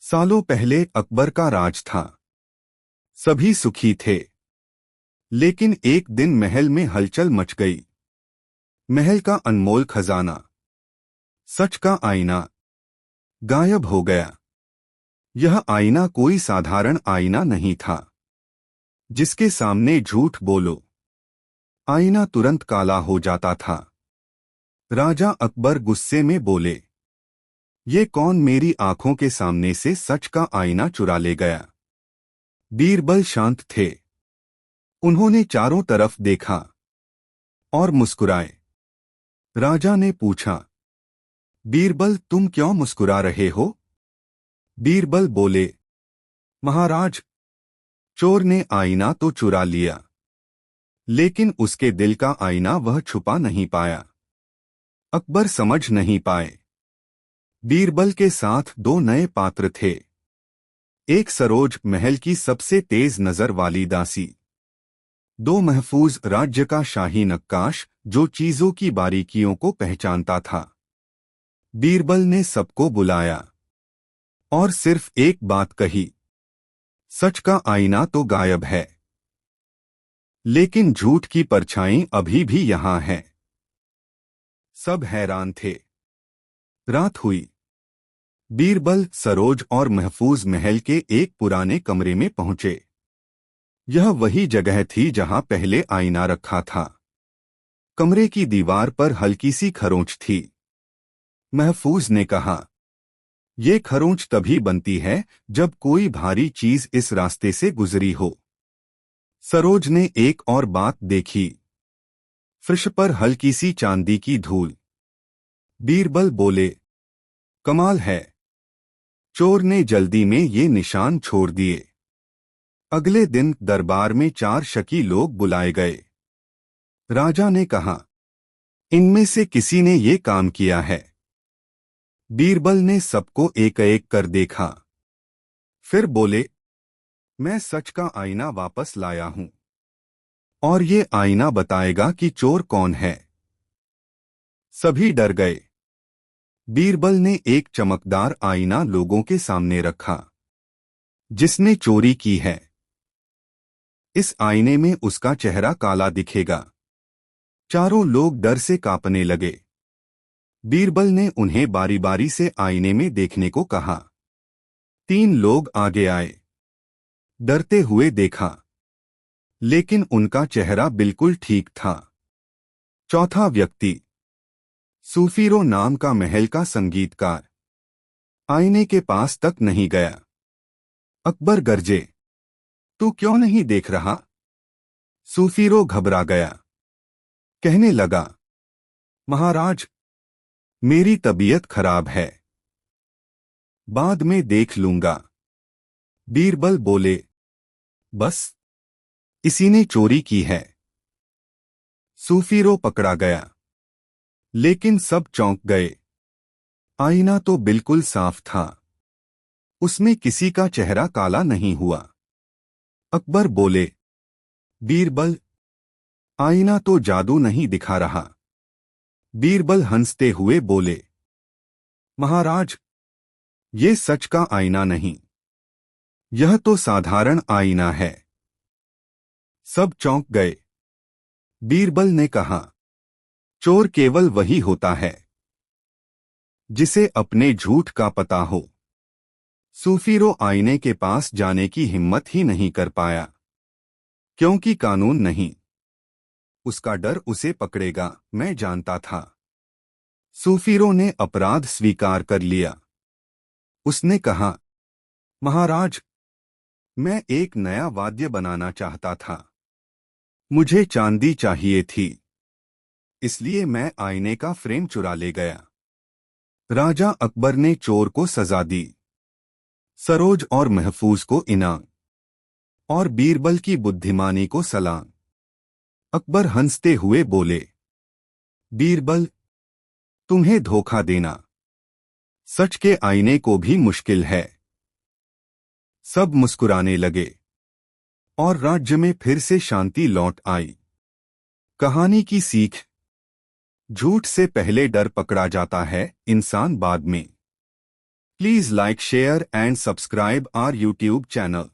सालों पहले अकबर का राज था। सभी सुखी थे। लेकिन एक दिन महल में हलचल मच गई। महल का अनमोल खजाना, सच का आईना, गायब हो गया। यह आईना कोई साधारण आईना नहीं था, जिसके सामने झूठ बोलो आईना तुरंत काला हो जाता था। राजा अकबर गुस्से में बोले, ये कौन मेरी आंखों के सामने से सच का आईना चुरा ले गया? बीरबल शांत थे। उन्होंने चारों तरफ देखा और मुस्कुराए। राजा ने पूछा, बीरबल तुम क्यों मुस्कुरा रहे हो? बीरबल बोले, महाराज, चोर ने आईना तो चुरा लिया, लेकिन उसके दिल का आईना वह छुपा नहीं पाया। अकबर समझ नहीं पाए। बीरबल के साथ दो नए पात्र थे। एक सरोज, महल की सबसे तेज नजर वाली दासी। दो महफूज, राज्य का शाही नक्काश, जो चीजों की बारीकियों को पहचानता था। बीरबल ने सबको बुलाया और सिर्फ एक बात कही, सच का आईना तो गायब है, लेकिन झूठ की परछाई अभी भी यहां है। सब हैरान थे। रात हुई। बीरबल, सरोज और महफूज महल के एक पुराने कमरे में पहुंचे। यह वही जगह थी जहां पहले आईना रखा था। कमरे की दीवार पर हल्की सी खरोंच थी। महफूज ने कहा, ये खरोंच तभी बनती है जब कोई भारी चीज इस रास्ते से गुजरी हो। सरोज ने एक और बात देखी, फर्श पर हल्की सी चांदी की धूल। बीरबल बोले, कमाल है, चोर ने जल्दी में ये निशान छोड़ दिए। अगले दिन दरबार में 4 शकी लोग बुलाए गए। राजा ने कहा, इनमें से किसी ने ये काम किया है? बीरबल ने सबको एक एक कर देखा। फिर बोले, मैं सच का आईना वापस लाया हूं, और ये आईना बताएगा कि चोर कौन है। सभी डर गए। बीरबल ने एक चमकदार आईना लोगों के सामने रखा। जिसने चोरी की है, इस आईने में उसका चेहरा काला दिखेगा। चारों लोग डर से कांपने लगे। बीरबल ने उन्हें बारी बारी से आईने में देखने को कहा। 3 लोग आगे आए। डरते हुए देखा, लेकिन उनका चेहरा बिल्कुल ठीक था। चौथा व्यक्ति, सूफीरो नाम का महल का संगीतकार, आईने के पास तक नहीं गया। अकबर गरजे, तू क्यों नहीं देख रहा? सूफीरो घबरा गया। कहने लगा, महाराज, मेरी तबीयत खराब है, बाद में देख लूंगा। बीरबल बोले, बस इसी ने चोरी की है। सूफीरो पकड़ा गया, लेकिन सब चौंक गए। आईना तो बिल्कुल साफ था, उसमें किसी का चेहरा काला नहीं हुआ। अकबर बोले, बीरबल, आईना तो जादू नहीं दिखा रहा। बीरबल हंसते हुए बोले, महाराज, ये सच का आईना नहीं, यह तो साधारण आईना है। सब चौंक गए। बीरबल ने कहा, चोर केवल वही होता है जिसे अपने झूठ का पता हो। सूफीरो आईने के पास जाने की हिम्मत ही नहीं कर पाया, क्योंकि कानून नहीं। उसका डर उसे पकड़ेगा, मैं जानता था। सूफीरो ने अपराध स्वीकार कर लिया। उसने कहा, महाराज, मैं एक नया वाद्य बनाना चाहता था। मुझे चांदी चाहिए थी, इसलिए मैं आईने का फ्रेम चुरा ले गया। राजा अकबर ने चोर को सजा दी, सरोज और महफूज को इनाम, और बीरबल की बुद्धिमानी को सलाम। अकबर हंसते हुए बोले, बीरबल, तुम्हें धोखा देना सच के आईने को भी मुश्किल है। सब मुस्कुराने लगे और राज्य में फिर से शांति लौट आई। कहानी की सीख, झूठ से पहले डर पकड़ा जाता है, इंसान बाद में। Please like, share and subscribe our YouTube channel.